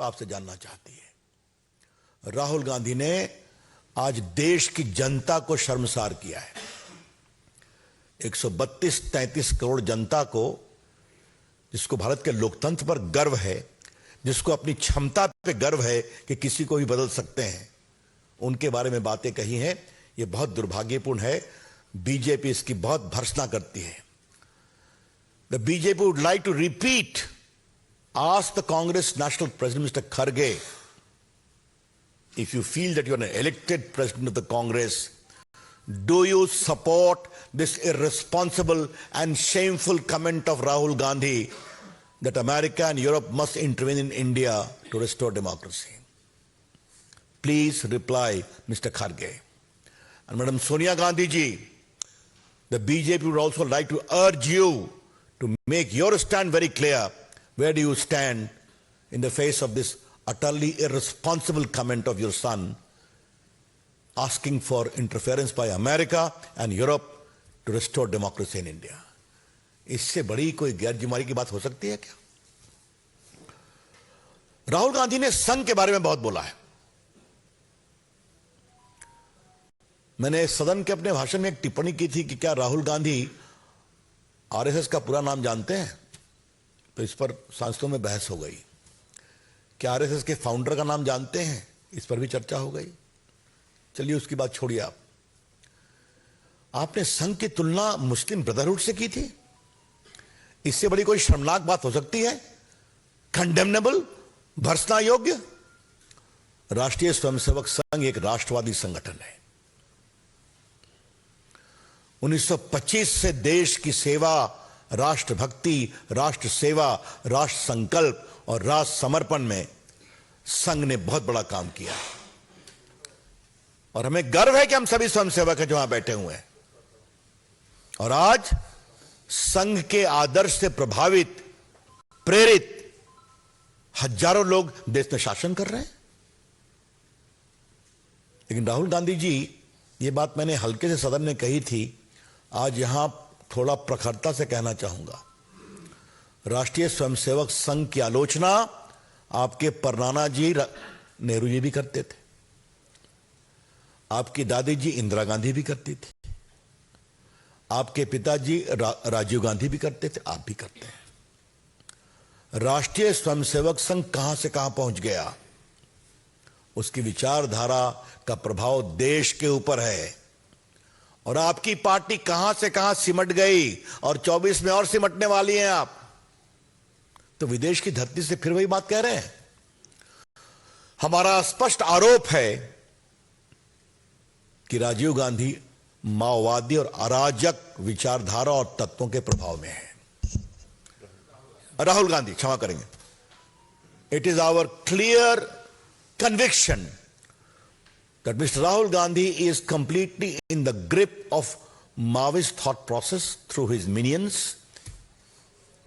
आपसे जानना चाहती है। राहुल गांधी ने आज देश की जनता को शर्मसार किया है। 132-33 करोड़ जनता को, जिसको भारत के लोकतंत्र पर गर्व है, जिसको अपनी क्षमता पे गर्व है कि किसी को भी बदल सकते हैं, उनके बारे में बातें कही हैं। ये बहुत दुर्भाग्यपूर्ण है। बीजेपी इसकी बहुत भर्त्सना करती है। The BJP would like to repeat, ask the Congress National President Mr. Kharge, if you feel that you are an elected president of the Congress, do you support this irresponsible and shameful comment of Rahul Gandhi that America and Europe must intervene in India to restore democracy? Please reply, Mr. Kharge. And Madam Sonia Gandhi ji, the BJP would also like to urge you to make your stand very clear. Where do you stand in the face of this utterly irresponsible comment of your son asking for interference by America and Europe to restore democracy in India? इससे बड़ी कोई गैर जिम्मेदारी की बात हो सकती है क्या? राहुल गांधी ने संघ के बारे में बहुत बोला है। मैंने सदन के अपने भाषण में एक टिप्पणी की थी कि क्या राहुल गांधी आरएसएस का पूरा नाम जानते हैं? तो इस पर सांसदों में बहस हो गई। क्या आरएसएस के फाउंडर का नाम जानते हैं? इस पर भी चर्चा हो गई। चलिए उसकी बात छोड़िए। आपने संघ की तुलना मुस्लिम ब्रदरहुड से की थी। इससे बड़ी कोई शर्मनाक बात हो सकती है? कंडेमनेबल, भर्त्सना योग्य। राष्ट्रीय स्वयंसेवक संघ एक राष्ट्रवादी संगठन है। 1925 से देश की सेवा, राष्ट्रभक्ति, राष्ट्र सेवा, राष्ट्र संकल्प और राष्ट्र समर्पण में संघ ने बहुत बड़ा काम किया और हमें गर्व है कि हम सभी स्वयंसेवक हैं जो वहां बैठे हुए हैं। और आज संघ के आदर्श से प्रभावित, प्रेरित हजारों लोग देश में शासन कर रहे हैं। लेकिन राहुल गांधी जी, ये बात मैंने हल्के से सदन में कही थी, आज यहां थोड़ा प्रखरता से कहना चाहूंगा। राष्ट्रीय स्वयंसेवक संघ की आलोचना आपके परनाना जी नेहरू जी भी करते थे, आपकी दादी जी इंदिरा गांधी भी करती थी, आपके पिताजी राजीव गांधी भी करते थे, आप भी करते हैं। राष्ट्रीय स्वयंसेवक संघ कहां से कहां पहुंच गया, उसकी विचारधारा का प्रभाव देश के ऊपर है। और आपकी पार्टी कहां से कहां सिमट गई और 24 में और सिमटने वाली हैं आप। तो विदेश की धरती से फिर वही बात कह रहे हैं। हमारा स्पष्ट आरोप है कि राजीव गांधी माओवादी और अराजक विचारधारा और तत्वों के प्रभाव में है। राहुल गांधी, क्षमा करेंगे, it is our clear conviction that Mr. Rahul Gandhi is completely in the grip of Maoist thought process through his minions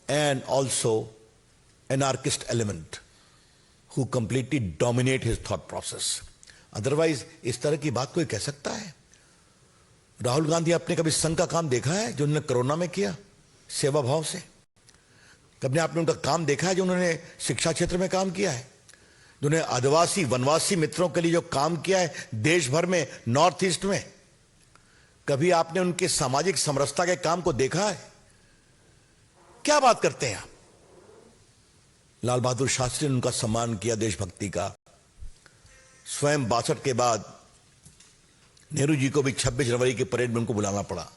and also anarchist element who completely dominate his thought process. Otherwise, इस तरह की बात कोई कह सकता है? राहुल गांधी, आपने कभी संघ का काम देखा है जो उन्होंने कोरोना में किया सेवा भाव से? कभी आपने उनका काम देखा है जो उन्होंने शिक्षा क्षेत्र में काम किया है, जिन्होंने आदिवासी वनवासी मित्रों के लिए जो काम किया है देश भर में, नॉर्थ ईस्ट में? कभी आपने उनके सामाजिक समरसता के काम को देखा है? क्या बात करते हैं आप? लाल बहादुर शास्त्री ने उनका सम्मान किया, देशभक्ति का। स्वयं 62 के बाद नेहरू जी को भी 26 जनवरी के परेड में उनको बुलाना पड़ा।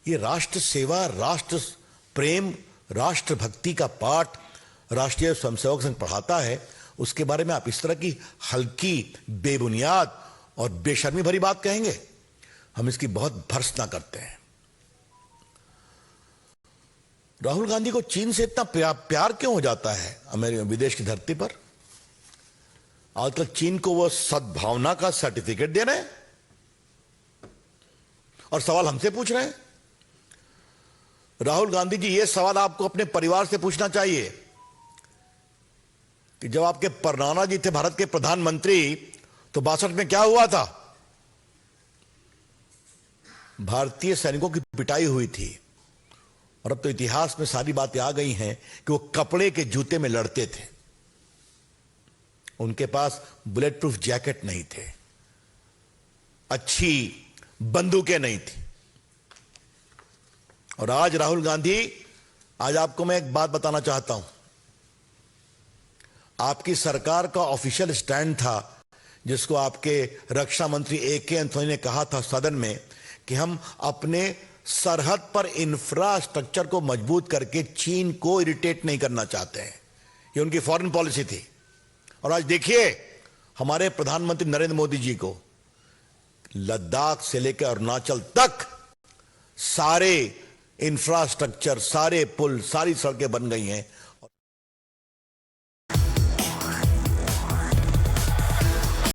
ये राष्ट्र सेवा, राष्ट्र प्रेम, राष्ट्रभक्ति का पाठ राष्ट्रीय स्वयंसेवक संघ पढ़ाता है। उसके बारे में आप इस तरह की हल्की, बेबुनियाद और बेशर्मी भरी बात कहेंगे? हम इसकी बहुत भर्त्सना करते हैं। राहुल गांधी को चीन से इतना प्यार क्यों हो जाता है अमेरिका, विदेश की धरती पर? आजकल चीन को वो सद्भावना का सर्टिफिकेट दे रहे हैं और सवाल हमसे पूछ रहे हैं। राहुल गांधी जी, ये सवाल आपको अपने परिवार से पूछना चाहिए कि जब आपके परनाना जी थे भारत के प्रधानमंत्री तो 62 में क्या हुआ था? भारतीय सैनिकों की पिटाई हुई थी। और अब तो इतिहास में सारी बातें आ गई हैं कि वो कपड़े के जूते में लड़ते थे। उनके पास बुलेट प्रूफ जैकेट नहीं थे, अच्छी बंदूकें नहीं थी। और आज राहुल गांधी, आज आपको मैं एक बात बताना चाहता हूं। आपकी सरकार का ऑफिशियल स्टैंड था, जिसको आपके रक्षा मंत्री ए.के. एंथोनी ने कहा था सदन में, कि हम अपने सरहद पर इंफ्रास्ट्रक्चर को मजबूत करके चीन को इरिटेट नहीं करना चाहते हैं। ये उनकी फॉरेन पॉलिसी थी। और आज देखिए, हमारे प्रधानमंत्री नरेंद्र मोदी जी को लद्दाख से लेकर अरुणाचल तक सारे इंफ्रास्ट्रक्चर, सारे पुल, सारी सड़कें बन गई हैं।